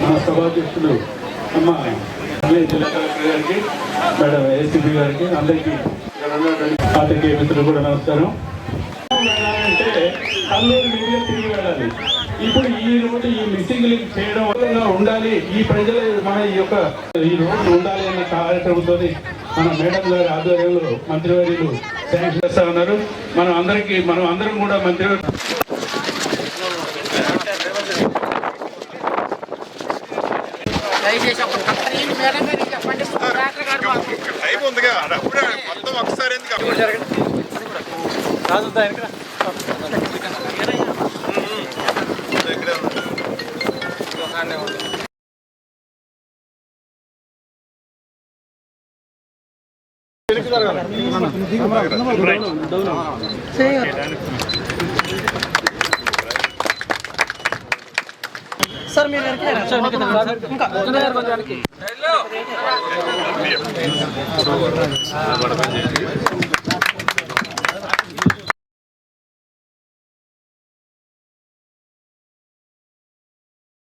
మన సభాధ్యక్షులు అమ్మ జిల్లా కలెక్టర్ గారికి, మేడం ఏసీపీ గారికి, అందరికీ పాత్రికేయ మిత్రులు కూడా నమస్కారం. అంటే కల్లూరు మీడియా తిరిగి వెళ్ళాలి. ఇప్పుడు ఈ రోడ్డు ఈ మిస్సింగ్ లింక్ చేయడం వల్ల ఉండాలి, ఈ ప్రజలు మన ఈ రోడ్డు ఉండాలి అన్న కార్యక్రమంతో మన మేడం గారి ఆధ్వర్యంలో మంత్రివర్యులు శాంక్షన్ చేస్తా ఉన్నారు. మనం అందరం కూడా మంత్రివర్యులు సార్ మీరు ఇంకా